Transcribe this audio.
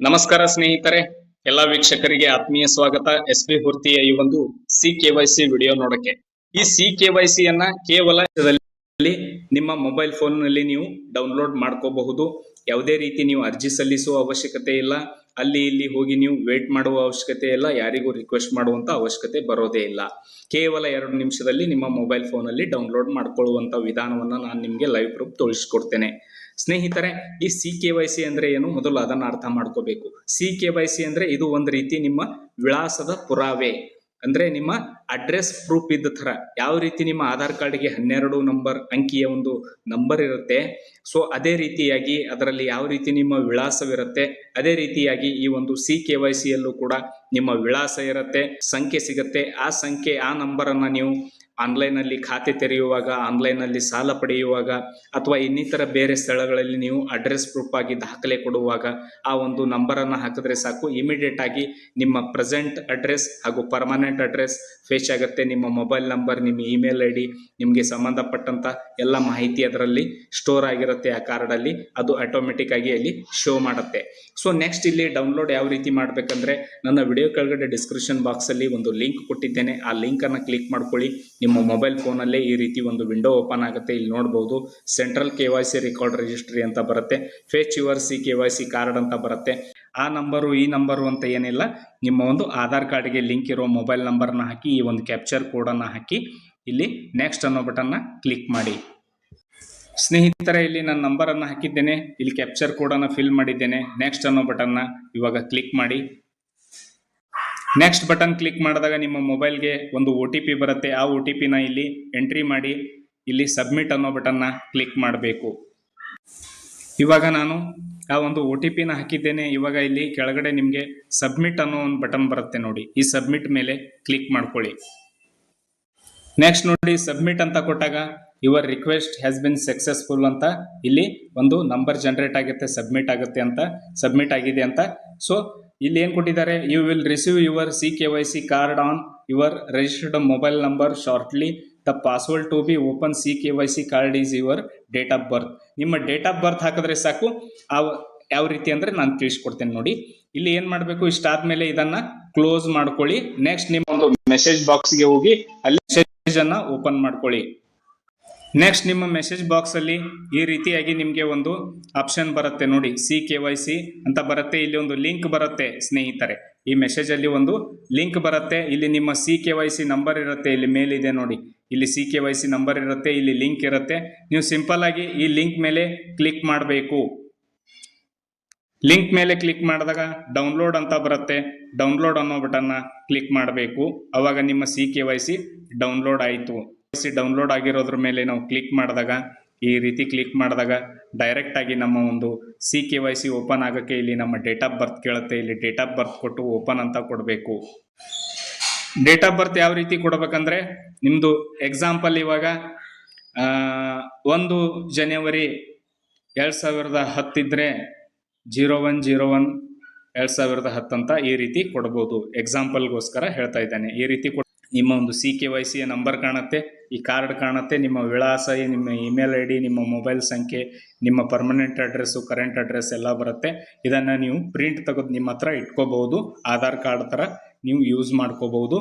ನಮಸ್ಕಾರ ಸ್ನೇಹಿತರೆ, ಎಲ್ಲ ವೀಕ್ಷಕರಿಗೆ ಆತ್ಮೀಯ ಸ್ವಾಗತ. ಎಸ್.ಬಿ. ಹುರ್ತಿಯ ಈ ಒಂದು CKYC ವಿಡಿಯೋ ನೋಡಕ್ಕೆ. ಈ CKYC ಅನ್ನ ಕೇವಲ ನಿಮ್ಮ ಮೊಬೈಲ್ ಫೋನ್ ನಲ್ಲಿ ನೀವು ಡೌನ್ಲೋಡ್ ಮಾಡ್ಕೋಬಹುದು. ಯಾವುದೇ ರೀತಿ ನೀವು ಅರ್ಜಿ ಸಲ್ಲಿಸುವ ಅವಶ್ಯಕತೆ ಇಲ್ಲ. ಅಲ್ಲಿ ಇಲ್ಲಿ ಹೋಗಿ ನೀವು ವೇಟ್ ಮಾಡುವ ಅವಶ್ಯಕತೆ ಇಲ್ಲ. ಯಾರಿಗೂ ರಿಕ್ವೆಸ್ಟ್ ಮಾಡುವಂತ ಅವಶ್ಯಕತೆ ಬರೋದೇ ಇಲ್ಲ. ಕೇವಲ 2 ನಿಮಿಷದಲ್ಲಿ ನಿಮ್ಮ ಮೊಬೈಲ್ ಫೋನ್ ಅಲ್ಲಿ ಡೌನ್ಲೋಡ್ ಮಾಡ್ಕೊಳ್ಳುವಂತ ವಿಧಾನವನ್ನ ನಾನು ನಿಮ್ಗೆ ಲೈವ್ ಪ್ರೂಫ್ ತೋರಿಸ್ಕೊಡ್ತೇನೆ. ಸ್ನೇಹಿತರೆ, ಈ CKYC ಅಂದ್ರೆ ಏನು, ಮೊದಲು ಅದನ್ನ ಅರ್ಥ ಮಾಡ್ಕೋಬೇಕು. CKYC ಅಂದ್ರೆ ಇದು ಒಂದು ರೀತಿ ನಿಮ್ಮ ವಿಳಾಸದ ಪುರಾವೆ, ಅಂದ್ರೆ ನಿಮ್ಮ ಅಡ್ರೆಸ್ ಪ್ರೂಫ್ ಇದ್ದ ತರ. ಯಾವ ರೀತಿ ನಿಮ್ಮ ಆಧಾರ್ ಕಾರ್ಡ್ಗೆ 12 ನಂಬರ್ ಅಂಕಿಯ ಒಂದು ನಂಬರ್ ಇರುತ್ತೆ, ಸೊ ಅದೇ ರೀತಿಯಾಗಿ ಅದರಲ್ಲಿ ಯಾವ ರೀತಿ ನಿಮ್ಮ ವಿಳಾಸವಿರುತ್ತೆ, ಅದೇ ರೀತಿಯಾಗಿ ಈ ಒಂದು CKYC ಯಲ್ಲೂ ಕೂಡ ನಿಮ್ಮ ವಿಳಾಸ ಇರುತ್ತೆ, ಸಂಖ್ಯೆ ಸಿಗುತ್ತೆ. ಆ ಸಂಖ್ಯೆ, ಆ ನಂಬರ್ ಅನ್ನ ನೀವು ಆನ್ಲೈನ್ ಅಲ್ಲಿ ಖಾತೆ ತೆರೆಯುವಾಗ, ಆನ್ಲೈನ್ ಅಲ್ಲಿ ಸಾಲ ಪಡೆಯುವಾಗ, ಅಥವಾ ಇನ್ನಿತರ ಬೇರೆ ಸ್ಥಳಗಳಲ್ಲಿ ನೀವು ಅಡ್ರೆಸ್ ಪ್ರೂಫ್ ಆಗಿ ದಾಖಲೆ ಕೊಡುವಾಗ ಆ ಒಂದು ನಂಬರ್ ಅನ್ನ ಹಾಕಿದ್ರೆ ಸಾಕು, ಇಮಿಡಿಯೇಟ್ ಆಗಿ ನಿಮ್ಮ ಪ್ರೆಸೆಂಟ್ ಅಡ್ರೆಸ್ ಹಾಗೂ ಪರ್ಮನೆಂಟ್ ಅಡ್ರೆಸ್ ಫೇಚ್ ಆಗುತ್ತೆ. ನಿಮ್ಮ ಮೊಬೈಲ್ ನಂಬರ್, ನಿಮ್ಮ ಇಮೇಲ್ ID, ನಿಮಗೆ ಸಂಬಂಧಪಟ್ಟಂತ ಎಲ್ಲ ಮಾಹಿತಿ ಅದರಲ್ಲಿ ಸ್ಟೋರ್ ಆಗಿರುತ್ತೆ. ಆ ಕಾರ್ಡ್ ಅಲ್ಲಿ ಅದು ಆಟೋಮೆಟಿಕ್ ಆಗಿ ಅಲ್ಲಿ ಶೋ ಮಾಡುತ್ತೆ. ಸೊ ನೆಕ್ಸ್ಟ್ ಇಲ್ಲಿ ಡೌನ್ಲೋಡ್ ಯಾವ ರೀತಿ ಮಾಡ್ಬೇಕಂದ್ರೆ, ನನ್ನ ವಿಡಿಯೋ ಕೆಳಗಡೆ ಡಿಸ್ಕ್ರಿಪ್ಷನ್ ಬಾಕ್ಸ್ ಅಲ್ಲಿ ಒಂದು ಲಿಂಕ್ ಕೊಟ್ಟಿದ್ದೇನೆ. ಆ ಲಿಂಕ್ ಅನ್ನ ಕ್ಲಿಕ್ ಮಾಡ್ಕೊಳ್ಳಿ. ನಿಮ್ಮ ಮೊಬೈಲ್ ಫೋನ್ ಅಲ್ಲೇ ಈ ರೀತಿ ಒಂದು ವಿಂಡೋ ಓಪನ್ ಆಗುತ್ತೆ. ಇಲ್ಲಿ ನೋಡಬಹುದು, ಸೆಂಟ್ರಲ್ KYC ರೆಕಾರ್ಡ್ ರಿಜಿಸ್ಟ್ರಿ ಅಂತ ಬರುತ್ತೆ, ಫೇಚ್ ಯುವರ್ CKYC ಕಾರ್ಡ್ ಅಂತ ಬರುತ್ತೆ. ಆ ನಂಬರು ಈ ನಂಬರು ಅಂತ ಏನಿಲ್ಲ, ನಿಮ್ಮ ಒಂದು ಆಧಾರ್ ಕಾರ್ಡ್ಗೆ ಲಿಂಕ್ ಇರೋ ಮೊಬೈಲ್ ನಂಬರ್ನ ಹಾಕಿ ಈ ಒಂದು ಕ್ಯಾಪ್ಚರ್ ಕೋಡನ್ನು ಹಾಕಿ ಇಲ್ಲಿ ನೆಕ್ಸ್ಟ್ ಅನ್ನೋ ಬಟನ್ನ ಕ್ಲಿಕ್ ಮಾಡಿ. ಸ್ನೇಹಿತರೆ, ಇಲ್ಲಿ ನಾನು ನಂಬರ್ ಅನ್ನು ಹಾಕಿದ್ದೇನೆ, ಇಲ್ಲಿ ಕ್ಯಾಪ್ಚರ್ ಕೋಡನ್ನು ಫಿಲ್ ಮಾಡಿದ್ದೇನೆ. ನೆಕ್ಸ್ಟ್ ಅನ್ನೋ ಬಟನ್ನ ಇವಾಗ ಕ್ಲಿಕ್ ಮಾಡಿ. ನೆಕ್ಸ್ಟ್ ಬಟನ್ ಕ್ಲಿಕ್ ಮಾಡಿದಾಗ ನಿಮ್ಮ ಮೊಬೈಲ್ಗೆ ಒಂದು OTP ಬರುತ್ತೆ. ಆ OTPನ ಇಲ್ಲಿ ಎಂಟ್ರಿ ಮಾಡಿ ಇಲ್ಲಿ ಸಬ್ಮಿಟ್ ಅನ್ನೋ ಬಟನ್ನ ಕ್ಲಿಕ್ ಮಾಡಬೇಕು. ಇವಾಗ ನಾನು ಆ ಒಂದು OTPನ ಹಾಕಿದ್ದೇನೆ. ಇವಾಗ ಇಲ್ಲಿ ಕೆಳಗಡೆ ನಿಮಗೆ ಸಬ್ಮಿಟ್ ಅನ್ನೋ ಒಂದು ಬಟನ್ ಬರುತ್ತೆ ನೋಡಿ, ಈ ಸಬ್ಮಿಟ್ ಮೇಲೆ ಕ್ಲಿಕ್ ಮಾಡ್ಕೊಳ್ಳಿ. ನೆಕ್ಸ್ಟ್ ನೋಡಿ, ಸಬ್ಮಿಟ್ ಅಂತ ಕೊಟ್ಟಾಗ your request has been successful ಅಂತ ಇಲ್ಲಿ ಒಂದು ನಂಬರ್ ಜನರೇಟ್ ಆಗುತ್ತೆ, ಸಬ್ಮಿಟ್ ಆಗುತ್ತೆ ಅಂತ, ಸಬ್ಮಿಟ್ ಆಗಿದೆ ಅಂತ. ಸೊ ಇಲ್ಲಿ ಏನು ಕೊಟ್ಟಿದ್ದಾರೆ, you will receive your CKYC card on your registered mobile number shortly. The password to be open CKYC card is your date of birth. ನಿಮ್ಮ ಡೇಟ್ ಆಫ್ ಬರ್ತ್ ಹಾಕಿದ್ರೆ ಸಾಕು. ಯಾವ ರೀತಿ ಅಂದ್ರೆ ನಾನು ತಿಳಿಸ್ಕೊಡ್ತೇನೆ ನೋಡಿ. ಇಲ್ಲಿ ಏನ್ ಮಾಡಬೇಕು, ಇಷ್ಟ ಆದ್ಮೇಲೆ ಇದನ್ನ ಕ್ಲೋಸ್ ಮಾಡ್ಕೊಳ್ಳಿ. ನೆಕ್ಸ್ಟ್ ನಿಮ್ಮ ಒಂದು ಮೆಸೇಜ್ ಬಾಕ್ಸ್ಗೆ ಹೋಗಿ ಅಲ್ಲಿ ಮೆಸೇಜ್ ಅನ್ನ ಓಪನ್ ಮಾಡ್ಕೊಳ್ಳಿ. ನೆಕ್ಸ್ಟ್ ನಿಮ್ಮ ಮೆಸೇಜ್ ಬಾಕ್ಸ್ ಅಲ್ಲಿ ಈ ರೀತಿಯಾಗಿ ನಿಮಗೆ ಒಂದು ಆಪ್ಷನ್ ಬರುತ್ತೆ ನೋಡಿ, CKYC ಅಂತ ಬರುತ್ತೆ. ಇಲ್ಲಿ ಒಂದು ಲಿಂಕ್ ಬರುತ್ತೆ ಸ್ನೇಹಿತರೆ, ಈ ಮೆಸೇಜ್ ಅಲ್ಲಿ ಒಂದು ಲಿಂಕ್ ಬರುತ್ತೆ. ಇಲ್ಲಿ ನಿಮ್ಮ CKYC ನಂಬರ್ ಇರುತ್ತೆ, ಇಲ್ಲಿ ಮೇಲಿದೆ ನೋಡಿ, ಇಲ್ಲಿ CKYC ನಂಬರ್ ಇರುತ್ತೆ, ಇಲ್ಲಿ ಲಿಂಕ್ ಇರುತ್ತೆ. ನೀವು ಸಿಂಪಲ್ ಆಗಿ ಈ ಲಿಂಕ್ ಮೇಲೆ ಕ್ಲಿಕ್ ಮಾಡಬೇಕು. ಲಿಂಕ್ ಮೇಲೆ ಕ್ಲಿಕ್ ಮಾಡಿದಾಗ ಡೌನ್ಲೋಡ್ ಅಂತ ಬರುತ್ತೆ, ಡೌನ್ಲೋಡ್ ಅನ್ನೋ ಬಟನ್ನ ಕ್ಲಿಕ್ ಮಾಡಬೇಕು. ಅವಾಗ ನಿಮ್ಮ CKYC ಡೌನ್ಲೋಡ್ ಆಯಿತು. ಡೌನ್ಲೋಡ್ ಆಗಿರೋದ್ರ ಮೇಲೆ ನಾವು ಕ್ಲಿಕ್ ಮಾಡಿದಾಗ, ಈ ರೀತಿ ಕ್ಲಿಕ್ ಮಾಡಿದಾಗ ಡೈರೆಕ್ಟ್ ಆಗಿ ನಮ್ಮ ಒಂದು CKYC ಓಪನ್ ಆಗೋಕ್ಕೆ ಇಲ್ಲಿ ನಮ್ಮ ಡೇಟ್ ಆಫ್ ಬರ್ತ್ ಕೇಳುತ್ತೆ. ಇಲ್ಲಿ ಡೇಟ್ ಆಫ್ ಬರ್ತ್ ಕೊಟ್ಟು ಓಪನ್ ಅಂತ ಕೊಡಬೇಕು. ಡೇಟ್ ಆಫ್ ಬರ್ತ್ ಯಾವ ರೀತಿ ಕೊಡಬೇಕಂದ್ರೆ, ನಿಮ್ಮದು ಎಕ್ಸಾಂಪಲ್ ಇವಾಗ 1 ಜನವರಿ 2010 ಇದ್ರೆ 01/01/2010 ಅಂತ ಈ ರೀತಿ ಕೊಡಬಹುದು. ಎಕ್ಸಾಂಪಲ್ಗೋಸ್ಕರ ಹೇಳ್ತಾ ಇದ್ದೇನೆ. ಈ ರೀತಿ ನಿಮ್ಮ ಒಂದು CKYC ನಂಬರ್ ಕಾಣುತ್ತೆ, ಈ ಕಾರ್ಡ್ ಕಾಣುತ್ತೆ, ನಿಮ್ಮ ವಿಳಾಸ, ನಿಮ್ಮ ಇಮೇಲ್ ID, ನಿಮ್ಮ ಮೊಬೈಲ್ ಸಂಖ್ಯೆ, ನಿಮ್ಮ ಪರ್ಮನೆಂಟ್ ಅಡ್ರೆಸ್ಸು, ಕರೆಂಟ್ ಅಡ್ರೆಸ್ ಎಲ್ಲ ಬರುತ್ತೆ. ಇದನ್ನು ನೀವು ಪ್ರಿಂಟ್ ತೆಗೆದು ನಿಮ್ಮ ಹತ್ರ ಇಟ್ಕೋಬಹುದು. ಆಧಾರ್ ಕಾರ್ಡ್ ಥರ ನೀವು ಯೂಸ್ ಮಾಡ್ಕೋಬಹುದು.